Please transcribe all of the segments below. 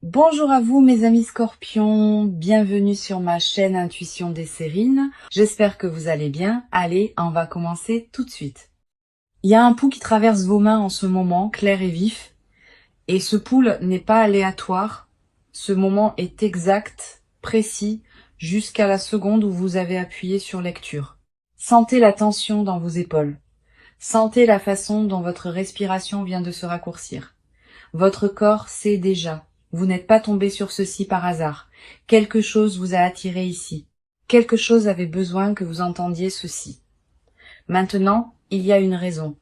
Bonjour à vous mes amis scorpions, bienvenue sur ma chaîne Intuition des Sérines. J'espère que vous allez bien. Allez, on va commencer tout de suite. Il y a un pouls qui traverse vos mains en ce moment, clair et vif. Et ce pouls n'est pas aléatoire. Ce moment est exact, précis, jusqu'à la seconde où vous avez appuyé sur lecture. Sentez la tension dans vos épaules. Sentez la façon dont votre respiration vient de se raccourcir. Votre corps sait déjà. Vous n'êtes pas tombé sur ceci par hasard. Quelque chose vous a attiré ici. Quelque chose avait besoin que vous entendiez ceci. Maintenant, il y a une raison.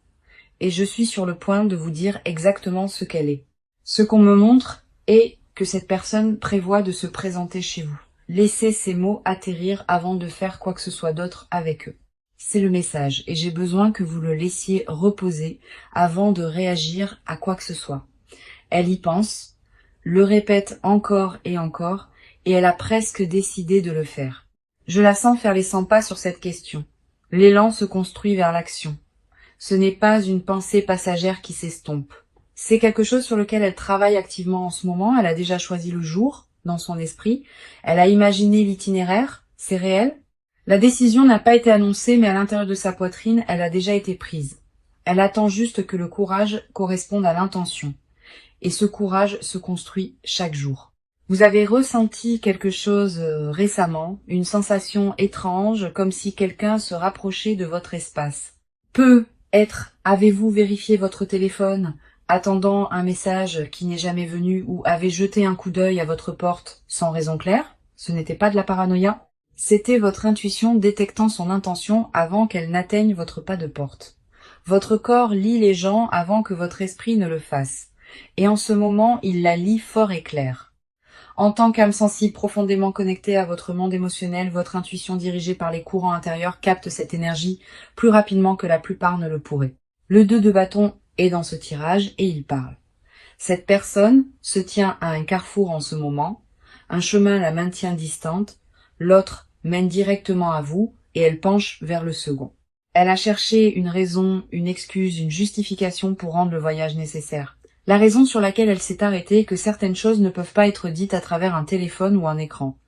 Et je suis sur le point de vous dire exactement ce qu'elle est. Ce qu'on me montre est que cette personne prévoit de se présenter chez vous. Laissez ces mots atterrir avant de faire quoi que ce soit d'autre avec eux. C'est le message et j'ai besoin que vous le laissiez reposer avant de réagir à quoi que ce soit. Elle y pense, le répète encore, et elle a presque décidé de le faire. Je la sens faire les 100 pas sur cette question. L'élan se construit vers l'action. Ce n'est pas une pensée passagère qui s'estompe. C'est quelque chose sur lequel elle travaille activement en ce moment. Elle a déjà choisi le jour dans son esprit. Elle a imaginé l'itinéraire. C'est réel. La décision n'a pas été annoncée, mais à l'intérieur de sa poitrine, elle a déjà été prise. Elle attend juste que le courage corresponde à l'intention. Et ce courage se construit chaque jour. Vous avez ressenti quelque chose récemment, une sensation étrange, comme si quelqu'un se rapprochait de votre espace. Avez-vous vérifié votre téléphone, attendant un message qui n'est jamais venu, ou avez jeté un coup d'œil à votre porte sans raison claire? Ce n'était pas de la paranoïa. C'était votre intuition détectant son intention avant qu'elle n'atteigne votre pas de porte. Votre corps lit les gens avant que votre esprit ne le fasse. Et en ce moment, il la lit fort et clair. En tant qu'âme sensible profondément connectée à votre monde émotionnel, votre intuition dirigée par les courants intérieurs capte cette énergie plus rapidement que la plupart ne le pourraient. Le 2 de bâton est dans ce tirage et il parle. Cette personne se tient à un carrefour en ce moment, un chemin la maintient distante, l'autre mène directement à vous et elle penche vers le second. Elle a cherché une raison, une excuse, une justification pour rendre le voyage nécessaire. La raison sur laquelle elle s'est arrêtée est que certaines choses ne peuvent pas être dites à travers un téléphone ou un écran.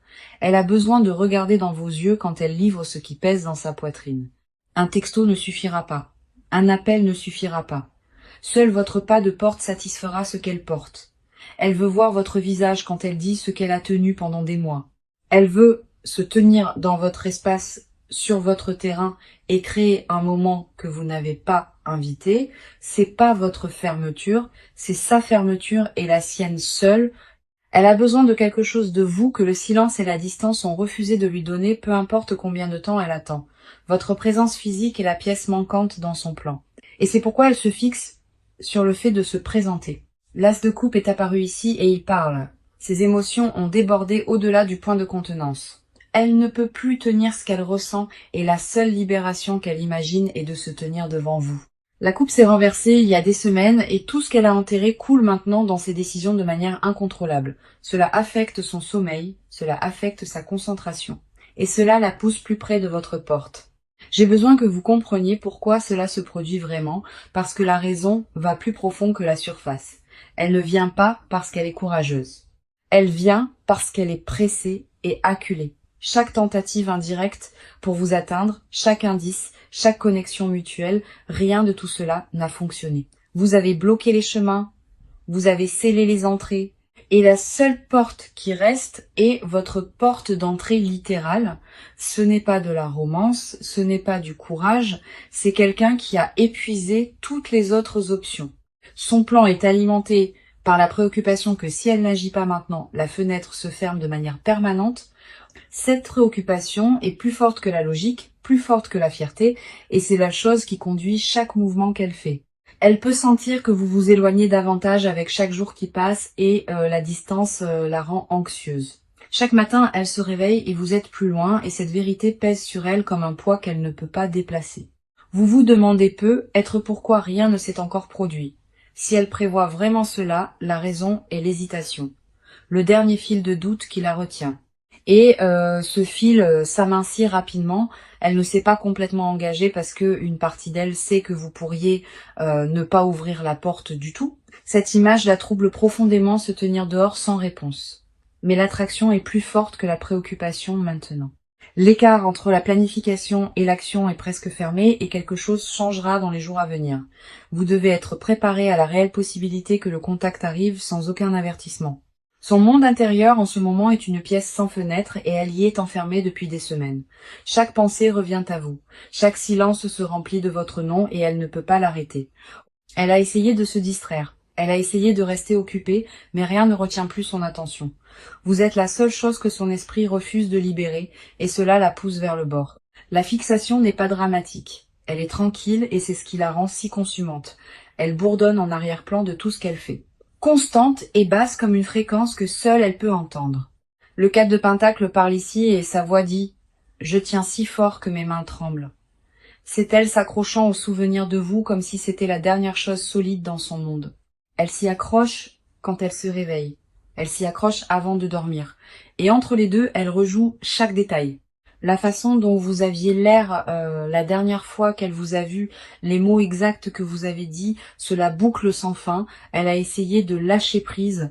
Elle a besoin de regarder dans vos yeux quand elle livre ce qui pèse dans sa poitrine. Un texto ne suffira pas. Un appel ne suffira pas. Seul votre pas de porte satisfera ce qu'elle porte. Elle veut voir votre visage quand elle dit ce qu'elle a tenu pendant des mois. Elle veut se tenir dans votre espace, sur votre terrain et créer un moment que vous n'avez pas invité. C'est pas votre fermeture, c'est sa fermeture et la sienne seule. Elle a besoin de quelque chose de vous que le silence et la distance ont refusé de lui donner, peu importe combien de temps elle attend. Votre présence physique est la pièce manquante dans son plan. Et c'est pourquoi elle se fixe sur le fait de se présenter. L'as de coupe est apparu ici et il parle. Ses émotions ont débordé au-delà du point de contenance. Elle ne peut plus tenir ce qu'elle ressent et la seule libération qu'elle imagine est de se tenir devant vous. La coupe s'est renversée il y a des semaines et tout ce qu'elle a enterré coule maintenant dans ses décisions de manière incontrôlable. Cela affecte son sommeil, cela affecte sa concentration. Et cela la pousse plus près de votre porte. J'ai besoin que vous compreniez pourquoi cela se produit vraiment, parce que la raison va plus profond que la surface. Elle ne vient pas parce qu'elle est courageuse. Elle vient parce qu'elle est pressée et acculée. Chaque tentative indirecte pour vous atteindre, chaque indice, chaque connexion mutuelle, rien de tout cela n'a fonctionné. Vous avez bloqué les chemins, vous avez scellé les entrées, et la seule porte qui reste est votre porte d'entrée littérale. Ce n'est pas de la romance, ce n'est pas du courage, c'est quelqu'un qui a épuisé toutes les autres options. Son plan est alimenté par la préoccupation que si elle n'agit pas maintenant, la fenêtre se ferme de manière permanente. Cette préoccupation est plus forte que la logique, plus forte que la fierté, et c'est la chose qui conduit chaque mouvement qu'elle fait. Elle peut sentir que vous vous éloignez davantage avec chaque jour qui passe et la distance la rend anxieuse. Chaque matin, elle se réveille et vous êtes plus loin et cette vérité pèse sur elle comme un poids qu'elle ne peut pas déplacer. Vous vous demandez peut-être pourquoi rien ne s'est encore produit. Si elle prévoit vraiment cela, la raison est l'hésitation, le dernier fil de doute qui la retient. Et ce fil s'amincit rapidement. Elle ne s'est pas complètement engagée parce que une partie d'elle sait que vous pourriez ne pas ouvrir la porte du tout. Cette image la trouble profondément, se tenir dehors sans réponse. Mais l'attraction est plus forte que la préoccupation maintenant. L'écart entre la planification et l'action est presque fermé et quelque chose changera dans les jours à venir. Vous devez être préparé à la réelle possibilité que le contact arrive sans aucun avertissement. Son monde intérieur en ce moment est une pièce sans fenêtre et elle y est enfermée depuis des semaines. Chaque pensée revient à vous. Chaque silence se remplit de votre nom et elle ne peut pas l'arrêter. Elle a essayé de se distraire. Elle a essayé de rester occupée, mais rien ne retient plus son attention. Vous êtes la seule chose que son esprit refuse de libérer, et cela la pousse vers le bord. La fixation n'est pas dramatique. Elle est tranquille et c'est ce qui la rend si consumante. Elle bourdonne en arrière-plan de tout ce qu'elle fait. Constante et basse comme une fréquence que seule elle peut entendre. Le 4 de Pentacle parle ici et sa voix dit « Je tiens si fort que mes mains tremblent ». C'est elle s'accrochant au souvenir de vous comme si c'était la dernière chose solide dans son monde. Elle s'y accroche quand elle se réveille. Elle s'y accroche avant de dormir. Et entre les deux, elle rejoue chaque détail. La façon dont vous aviez l'air la dernière fois qu'elle vous a vu, les mots exacts que vous avez dit, cela boucle sans fin. Elle a essayé de lâcher prise.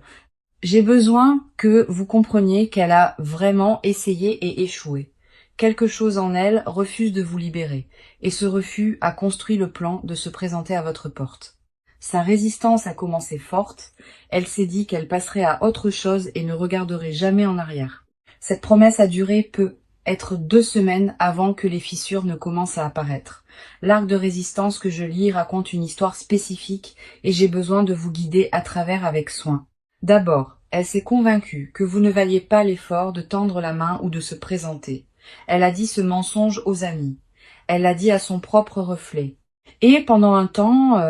J'ai besoin que vous compreniez qu'elle a vraiment essayé et échoué. Quelque chose en elle refuse de vous libérer, et ce refus a construit le plan de se présenter à votre porte. Sa résistance a commencé forte, elle s'est dit qu'elle passerait à autre chose et ne regarderait jamais en arrière. Cette promesse a duré peut être 2 semaines avant que les fissures ne commencent à apparaître. L'arc de résistance que je lis raconte une histoire spécifique et j'ai besoin de vous guider à travers avec soin. D'abord, elle s'est convaincue que vous ne valiez pas l'effort de tendre la main ou de se présenter. Elle a dit ce mensonge aux amis. Elle l'a dit à son propre reflet. Et pendant un temps,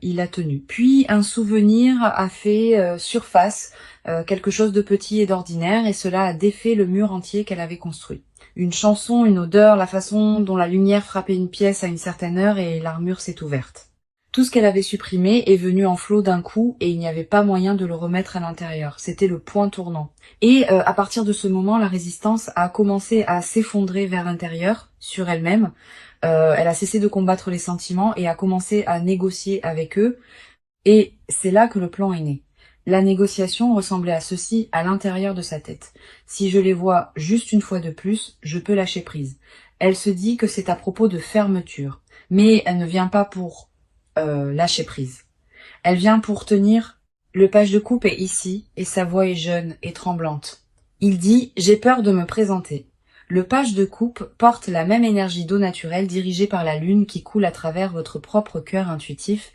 il a tenu. Puis un souvenir a fait surface, quelque chose de petit et d'ordinaire, et cela a défait le mur entier qu'elle avait construit. Une chanson, une odeur, la façon dont la lumière frappait une pièce à une certaine heure et l'armure s'est ouverte. Tout ce qu'elle avait supprimé est venu en flot d'un coup et il n'y avait pas moyen de le remettre à l'intérieur. C'était le point tournant. Et à partir de ce moment, la résistance a commencé à s'effondrer vers l'intérieur, sur elle-même. Elle a cessé de combattre les sentiments et a commencé à négocier avec eux. Et c'est là que le plan est né. La négociation ressemblait à ceci à l'intérieur de sa tête. Si je les vois juste une fois de plus, je peux lâcher prise. Elle se dit que c'est à propos de fermeture. Mais elle ne vient pas pour lâcher prise. Elle vient pour tenir. Le page de coupe est ici et sa voix est jeune et tremblante. Il dit « J'ai peur de me présenter ». Le page de coupe porte la même énergie d'eau naturelle dirigée par la lune qui coule à travers votre propre cœur intuitif,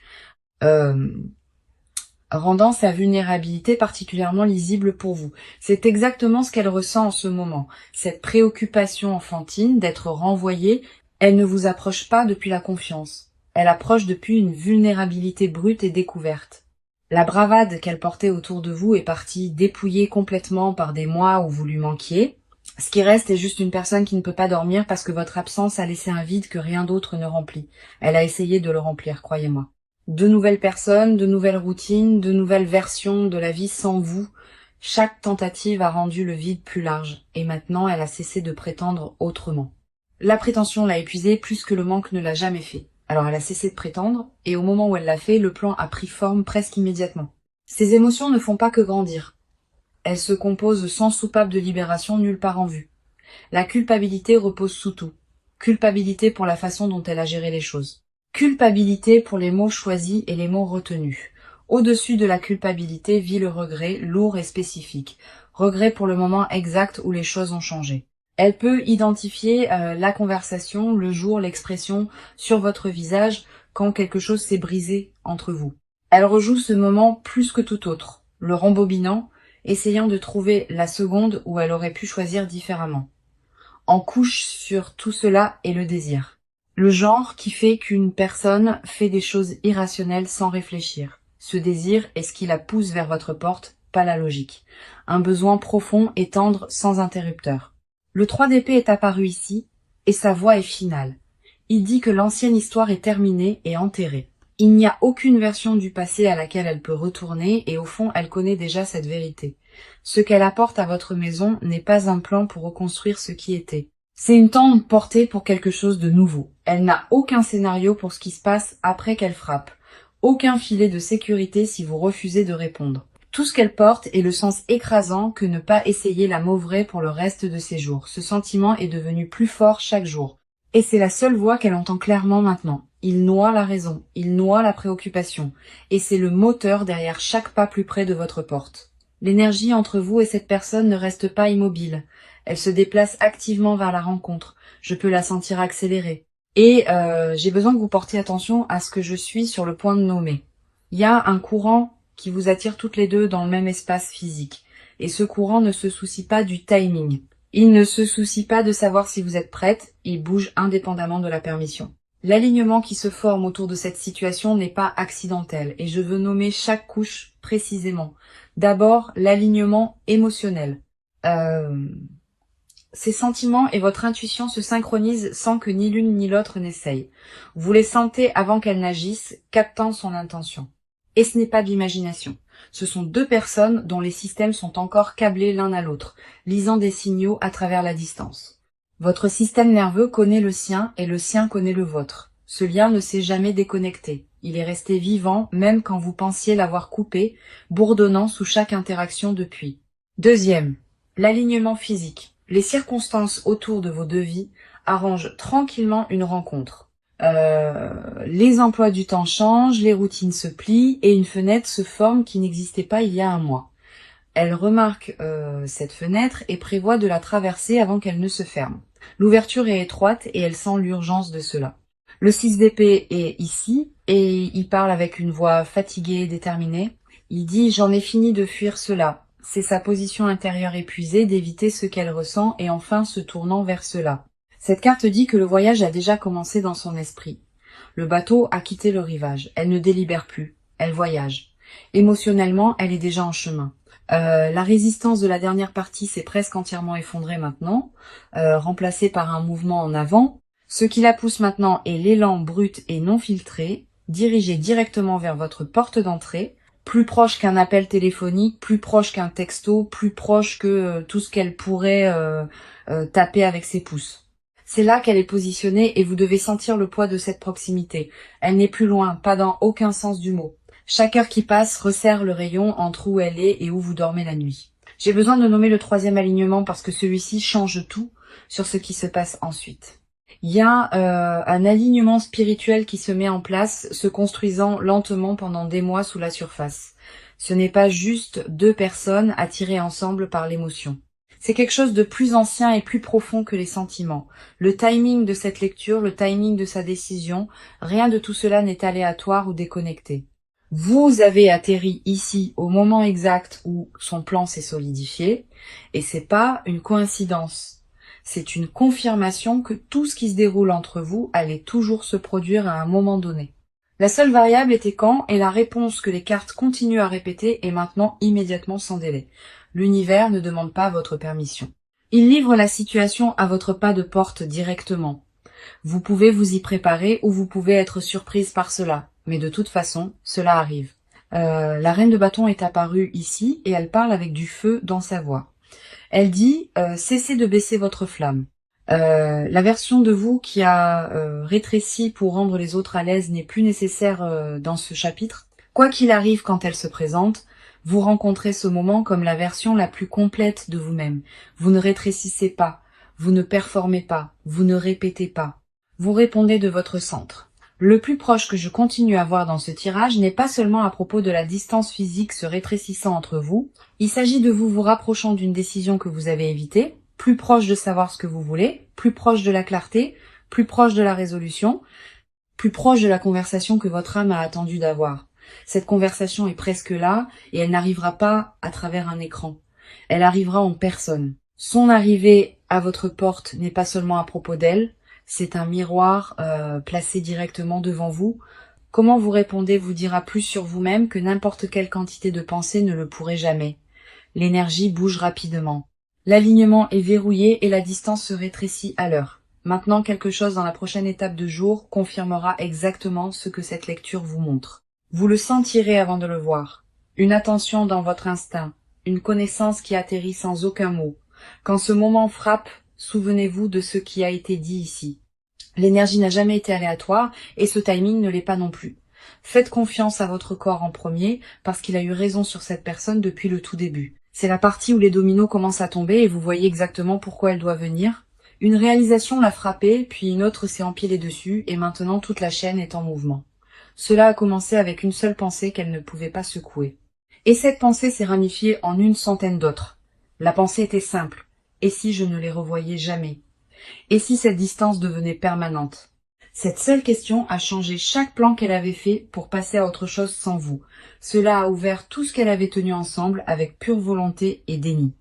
rendant sa vulnérabilité particulièrement lisible pour vous. C'est exactement ce qu'elle ressent en ce moment. Cette préoccupation enfantine d'être renvoyée, elle ne vous approche pas depuis la confiance. Elle approche depuis une vulnérabilité brute et découverte. La bravade qu'elle portait autour de vous est partie dépouillée complètement par des mois où vous lui manquiez. Ce qui reste est juste une personne qui ne peut pas dormir parce que votre absence a laissé un vide que rien d'autre ne remplit. Elle a essayé de le remplir, croyez-moi. De nouvelles personnes, de nouvelles routines, de nouvelles versions de la vie sans vous. Chaque tentative a rendu le vide plus large, et maintenant elle a cessé de prétendre autrement. La prétention l'a épuisée plus que le manque ne l'a jamais fait. Alors elle a cessé de prétendre, et au moment où elle l'a fait, le plan a pris forme presque immédiatement. Ces émotions ne font pas que grandir. Elles se composent sans soupape de libération nulle part en vue. La culpabilité repose sous tout. Culpabilité pour la façon dont elle a géré les choses. Culpabilité pour les mots choisis et les mots retenus. Au-dessus de la culpabilité vit le regret, lourd et spécifique. Regret pour le moment exact où les choses ont changé. Elle peut identifier la conversation, le jour, l'expression sur votre visage quand quelque chose s'est brisé entre vous. Elle rejoue ce moment plus que tout autre, le rembobinant, essayant de trouver la seconde où elle aurait pu choisir différemment. En couche sur tout cela est le désir. Le genre qui fait qu'une personne fait des choses irrationnelles sans réfléchir. Ce désir est ce qui la pousse vers votre porte, pas la logique. Un besoin profond et tendre sans interrupteur. Le 3 d'épée est apparu ici, et sa voix est finale. Il dit que l'ancienne histoire est terminée et enterrée. Il n'y a aucune version du passé à laquelle elle peut retourner et au fond, elle connaît déjà cette vérité. Ce qu'elle apporte à votre maison n'est pas un plan pour reconstruire ce qui était. C'est une tente portée pour quelque chose de nouveau. Elle n'a aucun scénario pour ce qui se passe après qu'elle frappe. Aucun filet de sécurité si vous refusez de répondre. Tout ce qu'elle porte est le sens écrasant que ne pas essayer la mauvaise pour le reste de ses jours. Ce sentiment est devenu plus fort chaque jour. Et c'est la seule voix qu'elle entend clairement maintenant. Il noie la raison, il noie la préoccupation. Et c'est le moteur derrière chaque pas plus près de votre porte. L'énergie entre vous et cette personne ne reste pas immobile. Elle se déplace activement vers la rencontre. Je peux la sentir accélérer. Et j'ai besoin que vous portiez attention à ce que je suis sur le point de nommer. Il y a un courant qui vous attire toutes les deux dans le même espace physique. Et ce courant ne se soucie pas du timing. Il ne se soucie pas de savoir si vous êtes prête, il bouge indépendamment de la permission. L'alignement qui se forme autour de cette situation n'est pas accidentel et je veux nommer chaque couche précisément. D'abord, l'alignement émotionnel. Ces sentiments et votre intuition se synchronisent sans que ni l'une ni l'autre n'essaye. Vous les sentez avant qu'elles n'agissent, captant son intention. Et ce n'est pas de l'imagination. Ce sont deux personnes dont les systèmes sont encore câblés l'un à l'autre, lisant des signaux à travers la distance. Votre système nerveux connaît le sien et le sien connaît le vôtre. Ce lien ne s'est jamais déconnecté. Il est resté vivant même quand vous pensiez l'avoir coupé, bourdonnant sous chaque interaction depuis. Deuxième, l'alignement physique. Les circonstances autour de vos deux vies arrangent tranquillement une rencontre. Les emplois du temps changent, les routines se plient et une fenêtre se forme qui n'existait pas il y a un mois. Elle remarque cette fenêtre et prévoit de la traverser avant qu'elle ne se ferme. L'ouverture est étroite et elle sent l'urgence de cela. Le 6 d'épée est ici et il parle avec une voix fatiguée et déterminée. Il dit « J'en ai fini de fuir cela ». C'est sa position intérieure épuisée d'éviter ce qu'elle ressent et enfin se tournant vers cela. Cette carte dit que le voyage a déjà commencé dans son esprit. Le bateau a quitté le rivage. Elle ne délibère plus. Elle voyage. Émotionnellement, elle est déjà en chemin. La résistance de la dernière partie s'est presque entièrement effondrée maintenant, remplacée par un mouvement en avant. Ce qui la pousse maintenant est l'élan brut et non filtré, dirigé directement vers votre porte d'entrée, plus proche qu'un appel téléphonique, plus proche qu'un texto, plus proche que tout ce qu'elle pourrait taper avec ses pouces. C'est là qu'elle est positionnée et vous devez sentir le poids de cette proximité. Elle n'est plus loin, pas dans aucun sens du mot. Chaque heure qui passe resserre le rayon entre où elle est et où vous dormez la nuit. J'ai besoin de nommer le troisième alignement parce que celui-ci change tout sur ce qui se passe ensuite. Il y a un alignement spirituel qui se met en place, se construisant lentement pendant des mois sous la surface. Ce n'est pas juste deux personnes attirées ensemble par l'émotion. C'est quelque chose de plus ancien et plus profond que les sentiments. Le timing de cette lecture, le timing de sa décision, rien de tout cela n'est aléatoire ou déconnecté. Vous avez atterri ici au moment exact où son plan s'est solidifié, et c'est pas une coïncidence. C'est une confirmation que tout ce qui se déroule entre vous allait toujours se produire à un moment donné. La seule variable était quand, et la réponse que les cartes continuent à répéter est maintenant immédiatement sans délai. L'univers ne demande pas votre permission. Il livre la situation à votre pas de porte directement. Vous pouvez vous y préparer ou vous pouvez être surprise par cela, mais de toute façon, cela arrive. La reine de bâton est apparue ici et elle parle avec du feu dans sa voix. Elle dit cessez de baisser votre flamme. La version de vous qui a rétréci pour rendre les autres à l'aise n'est plus nécessaire dans ce chapitre. Quoi qu'il arrive quand elle se présente, vous rencontrez ce moment comme la version la plus complète de vous-même. Vous ne rétrécissez pas, vous ne performez pas, vous ne répétez pas. Vous répondez de votre centre. Le plus proche que je continue à voir dans ce tirage n'est pas seulement à propos de la distance physique se rétrécissant entre vous, il s'agit de vous rapprochant d'une décision que vous avez évitée, plus proche de savoir ce que vous voulez, plus proche de la clarté, plus proche de la résolution, plus proche de la conversation que votre âme a attendu d'avoir. Cette conversation est presque là et elle n'arrivera pas à travers un écran. Elle arrivera en personne. Son arrivée à votre porte n'est pas seulement à propos d'elle, c'est un miroir placé directement devant vous. Comment vous répondez vous dira plus sur vous-même que n'importe quelle quantité de pensée ne le pourrait jamais. L'énergie bouge rapidement. L'alignement est verrouillé et la distance se rétrécit à l'heure. Maintenant, quelque chose dans la prochaine étape de jour confirmera exactement ce que cette lecture vous montre. Vous le sentirez avant de le voir. Une attention dans votre instinct, une connaissance qui atterrit sans aucun mot. Quand ce moment frappe, souvenez-vous de ce qui a été dit ici. L'énergie n'a jamais été aléatoire et ce timing ne l'est pas non plus. Faites confiance à votre corps en premier parce qu'il a eu raison sur cette personne depuis le tout début. C'est la partie où les dominos commencent à tomber et vous voyez exactement pourquoi elle doit venir. Une réalisation l'a frappée, puis une autre s'est empilée dessus et maintenant toute la chaîne est en mouvement. Cela a commencé avec une seule pensée qu'elle ne pouvait pas secouer. Et cette pensée s'est ramifiée en une centaine d'autres. La pensée était simple. Et si je ne les revoyais jamais? Et si cette distance devenait permanente? Cette seule question a changé chaque plan qu'elle avait fait pour passer à autre chose sans vous. Cela a ouvert tout ce qu'elle avait tenu ensemble avec pure volonté et déni.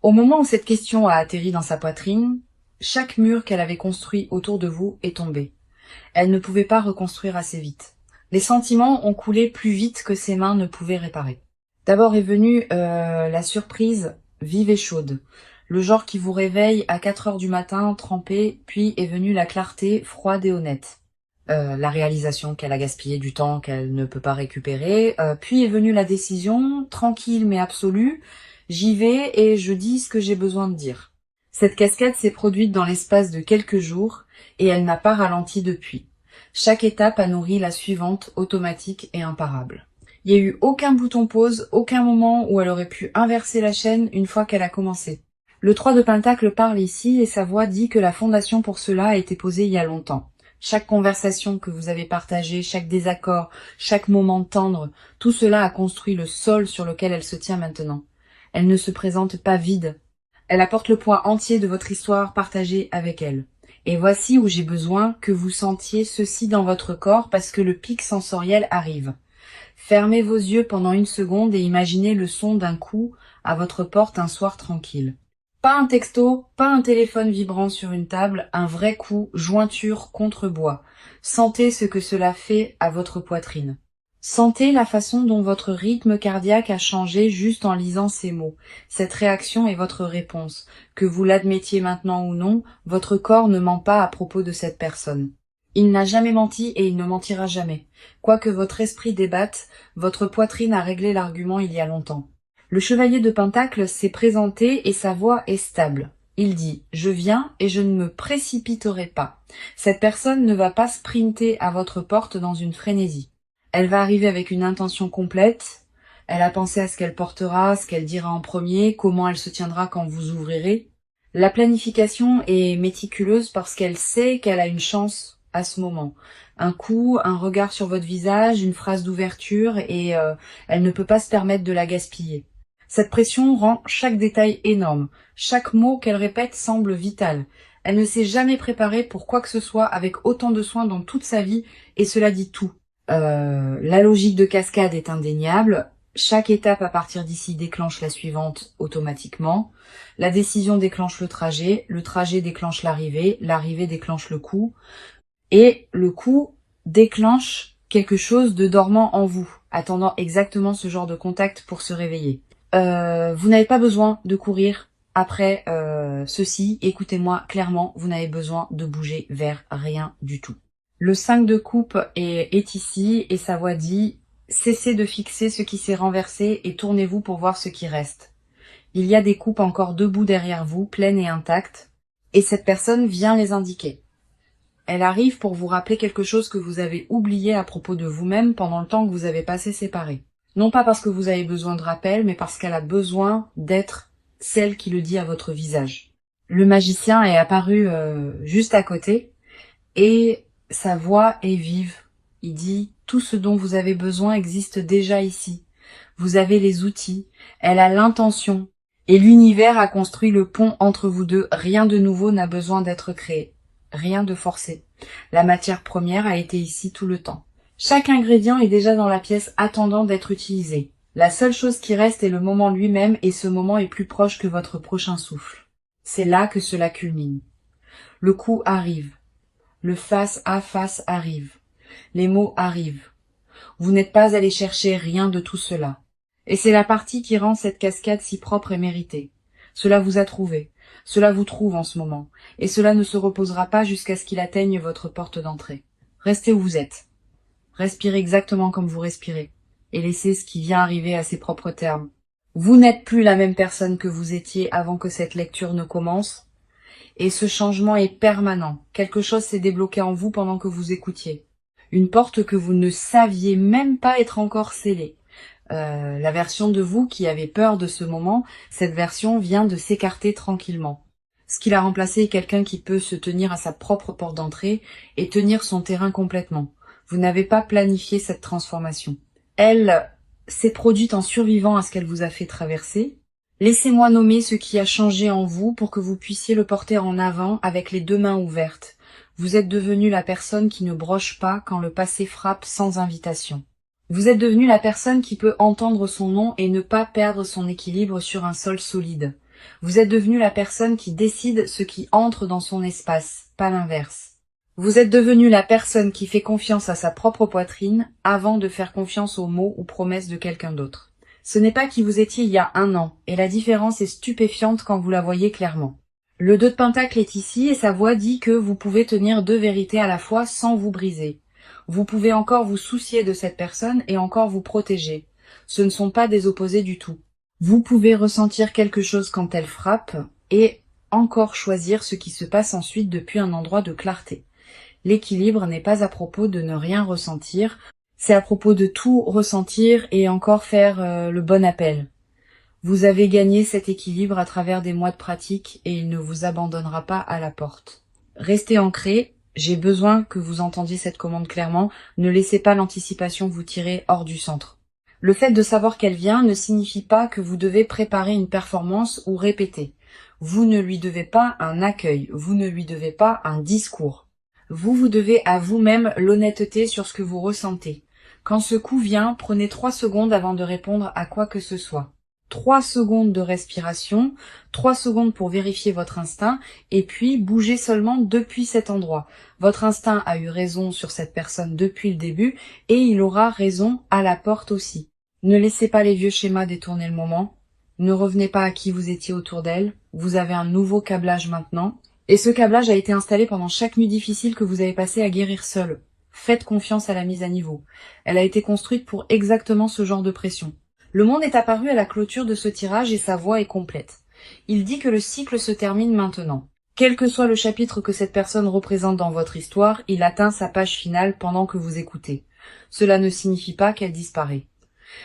Au moment où cette question a atterri dans sa poitrine, chaque mur qu'elle avait construit autour de vous est tombé. Elle ne pouvait pas reconstruire assez vite. Les sentiments ont coulé plus vite que ses mains ne pouvaient réparer. D'abord est venue la surprise vive et chaude. Le genre qui vous réveille à 4 heures du matin, trempé, puis est venue la clarté froide et honnête. La réalisation qu'elle a gaspillé du temps qu'elle ne peut pas récupérer, puis est venue la décision, tranquille mais absolue, j'y vais et je dis ce que j'ai besoin de dire. Cette cascade s'est produite dans l'espace de quelques jours et elle n'a pas ralenti depuis. Chaque étape a nourri la suivante, automatique et imparable. Il n'y a eu aucun bouton pause, aucun moment où elle aurait pu inverser la chaîne une fois qu'elle a commencé. Le 3 de Pentacle parle ici et sa voix dit que la fondation pour cela a été posée il y a longtemps. Chaque conversation que vous avez partagée, chaque désaccord, chaque moment tendre, tout cela a construit le sol sur lequel elle se tient maintenant. Elle ne se présente pas vide. Elle apporte le poids entier de votre histoire partagée avec elle. Et voici où j'ai besoin que vous sentiez ceci dans votre corps parce que le pic sensoriel arrive. Fermez vos yeux pendant une seconde et imaginez le son d'un coup à votre porte un soir tranquille. Pas un texto, pas un téléphone vibrant sur une table, un vrai coup, jointure contre bois. Sentez ce que cela fait à votre poitrine. Sentez la façon dont votre rythme cardiaque a changé juste en lisant ces mots. Cette réaction est votre réponse. Que vous l'admettiez maintenant ou non, votre corps ne ment pas à propos de cette personne. Il n'a jamais menti et il ne mentira jamais. Quoique votre esprit débatte, votre poitrine a réglé l'argument il y a longtemps. Le chevalier de Pentacle s'est présenté et sa voix est stable. Il dit « Je viens et je ne me précipiterai pas ». Cette personne ne va pas sprinter à votre porte dans une frénésie. Elle va arriver avec une intention complète. Elle a pensé à ce qu'elle portera, ce qu'elle dira en premier, comment elle se tiendra quand vous ouvrirez. La planification est méticuleuse parce qu'elle sait qu'elle a une chance à ce moment. Un coup, un regard sur votre visage, une phrase d'ouverture et elle ne peut pas se permettre de la gaspiller. Cette pression rend chaque détail énorme. Chaque mot qu'elle répète semble vital. Elle ne s'est jamais préparée pour quoi que ce soit avec autant de soin dans toute sa vie et cela dit tout. La logique de cascade est indéniable. Chaque étape à partir d'ici déclenche la suivante automatiquement. La décision déclenche le trajet déclenche l'arrivée déclenche le coup, et le coup déclenche quelque chose de dormant en vous, attendant exactement ce genre de contact pour se réveiller. Vous n'avez pas besoin de courir après ceci, écoutez-moi clairement, vous n'avez besoin de bouger vers rien du tout. Le 5 de coupe est ici et sa voix dit « Cessez de fixer ce qui s'est renversé et tournez-vous pour voir ce qui reste. Il y a des coupes encore debout derrière vous, pleines et intactes, et cette personne vient les indiquer. Elle arrive pour vous rappeler quelque chose que vous avez oublié à propos de vous-même pendant le temps que vous avez passé séparés. Non pas parce que vous avez besoin de rappel, mais parce qu'elle a besoin d'être celle qui le dit à votre visage. » Le magicien est apparu juste à côté et sa voix est vive. Il dit « Tout ce dont vous avez besoin existe déjà ici. Vous avez les outils. Elle a l'intention. Et l'univers a construit le pont entre vous deux. Rien de nouveau n'a besoin d'être créé. Rien de forcé. La matière première a été ici tout le temps. Chaque ingrédient est déjà dans la pièce attendant d'être utilisé. La seule chose qui reste est le moment lui-même et ce moment est plus proche que votre prochain souffle. C'est là que cela culmine. Le coup arrive. Le face à face arrive. Les mots arrivent. Vous n'êtes pas allé chercher rien de tout cela. Et c'est la partie qui rend cette cascade si propre et méritée. Cela vous a trouvé. Cela vous trouve en ce moment. Et cela ne se reposera pas jusqu'à ce qu'il atteigne votre porte d'entrée. Restez où vous êtes. Respirez exactement comme vous respirez. Et laissez ce qui vient arriver à ses propres termes. Vous n'êtes plus la même personne que vous étiez avant que cette lecture ne commence. Et ce changement est permanent. Quelque chose s'est débloqué en vous pendant que vous écoutiez. Une porte que vous ne saviez même pas être encore scellée. La version de vous qui avait peur de ce moment, cette version vient de s'écarter tranquillement. Ce qui l'a remplacé est quelqu'un qui peut se tenir à sa propre porte d'entrée et tenir son terrain complètement. Vous n'avez pas planifié cette transformation. Elle s'est produite en survivant à ce qu'elle vous a fait traverser. Laissez-moi nommer ce qui a changé en vous pour que vous puissiez le porter en avant avec les deux mains ouvertes. Vous êtes devenu la personne qui ne broche pas quand le passé frappe sans invitation. Vous êtes devenu la personne qui peut entendre son nom et ne pas perdre son équilibre sur un sol solide. Vous êtes devenu la personne qui décide ce qui entre dans son espace, pas l'inverse. Vous êtes devenu la personne qui fait confiance à sa propre poitrine avant de faire confiance aux mots ou promesses de quelqu'un d'autre. Ce n'est pas qui vous étiez il y a 1 an, et la différence est stupéfiante quand vous la voyez clairement. Le 2 de Pentacle est ici et sa voix dit que vous pouvez tenir 2 vérités à la fois sans vous briser. Vous pouvez encore vous soucier de cette personne et encore vous protéger. Ce ne sont pas des opposés du tout. Vous pouvez ressentir quelque chose quand elle frappe et encore choisir ce qui se passe ensuite depuis un endroit de clarté. L'équilibre n'est pas à propos de ne rien ressentir, c'est à propos de tout ressentir et encore faire le bon appel. Vous avez gagné cet équilibre à travers des mois de pratique et il ne vous abandonnera pas à la porte. Restez ancré, j'ai besoin que vous entendiez cette commande clairement, ne laissez pas l'anticipation vous tirer hors du centre. Le fait de savoir qu'elle vient ne signifie pas que vous devez préparer une performance ou répéter. Vous ne lui devez pas un accueil, vous ne lui devez pas un discours. Vous devez à vous-même l'honnêteté sur ce que vous ressentez. Quand ce coup vient, prenez 3 secondes avant de répondre à quoi que ce soit. 3 secondes de respiration, 3 secondes pour vérifier votre instinct, et puis bougez seulement depuis cet endroit. Votre instinct a eu raison sur cette personne depuis le début, et il aura raison à la porte aussi. Ne laissez pas les vieux schémas détourner le moment. Ne revenez pas à qui vous étiez autour d'elle. Vous avez un nouveau câblage maintenant. Et ce câblage a été installé pendant chaque nuit difficile que vous avez passé à guérir seul. Faites confiance à la mise à niveau. Elle a été construite pour exactement ce genre de pression. Le monde est apparu à la clôture de ce tirage et sa voix est complète. Il dit que le cycle se termine maintenant. Quel que soit le chapitre que cette personne représente dans votre histoire, il atteint sa page finale pendant que vous écoutez. Cela ne signifie pas qu'elle disparaît.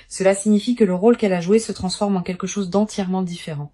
Cela signifie que le rôle qu'elle a joué se transforme en quelque chose d'entièrement différent.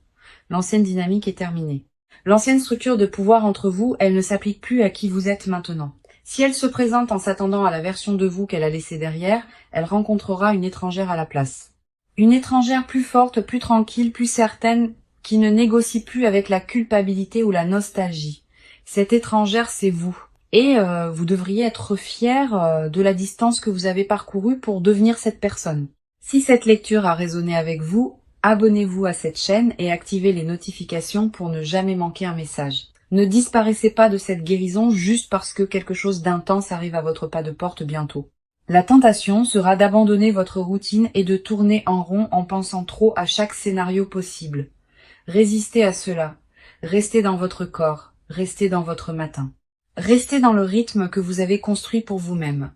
L'ancienne dynamique est terminée. L'ancienne structure de pouvoir entre vous, elle ne s'applique plus à qui vous êtes maintenant. Si elle se présente en s'attendant à la version de vous qu'elle a laissée derrière, elle rencontrera une étrangère à la place. Une étrangère plus forte, plus tranquille, plus certaine, qui ne négocie plus avec la culpabilité ou la nostalgie. Cette étrangère, c'est vous. Et vous devriez être fier de la distance que vous avez parcourue pour devenir cette personne. Si cette lecture a résonné avec vous, abonnez-vous à cette chaîne et activez les notifications pour ne jamais manquer un message. Ne disparaissez pas de cette guérison juste parce que quelque chose d'intense arrive à votre pas de porte bientôt. La tentation sera d'abandonner votre routine et de tourner en rond en pensant trop à chaque scénario possible. Résistez à cela. Restez dans votre corps. Restez dans votre matin. Restez dans le rythme que vous avez construit pour vous-même.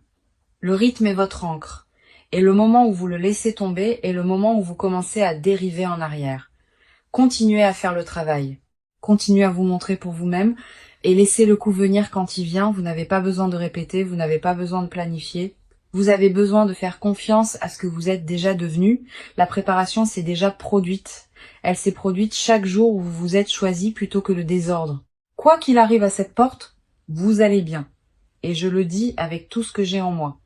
Le rythme est votre ancre. Et le moment où vous le laissez tomber est le moment où vous commencez à dériver en arrière. Continuez à faire le travail. Continuez à vous montrer pour vous-même et laissez le coup venir quand il vient. Vous n'avez pas besoin de répéter, vous n'avez pas besoin de planifier. Vous avez besoin de faire confiance à ce que vous êtes déjà devenu. La préparation s'est déjà produite. Elle s'est produite chaque jour où vous vous êtes choisi plutôt que le désordre. Quoi qu'il arrive à cette porte, vous allez bien. Et je le dis avec tout ce que j'ai en moi.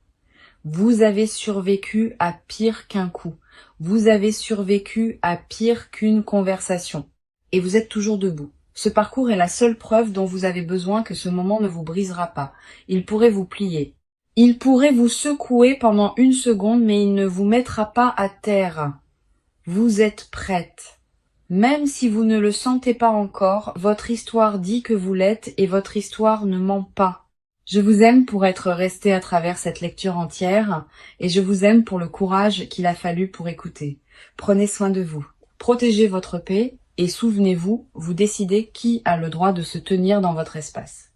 Vous avez survécu à pire qu'un coup. Vous avez survécu à pire qu'une conversation. Et vous êtes toujours debout. Ce parcours est la seule preuve dont vous avez besoin que ce moment ne vous brisera pas. Il pourrait vous plier. Il pourrait vous secouer pendant 1 seconde, mais il ne vous mettra pas à terre. Vous êtes prête. Même si vous ne le sentez pas encore, votre histoire dit que vous l'êtes et votre histoire ne ment pas. Je vous aime pour être resté à travers cette lecture entière et je vous aime pour le courage qu'il a fallu pour écouter. Prenez soin de vous. Protégez votre paix Et souvenez-vous, vous décidez qui a le droit de se tenir dans votre espace.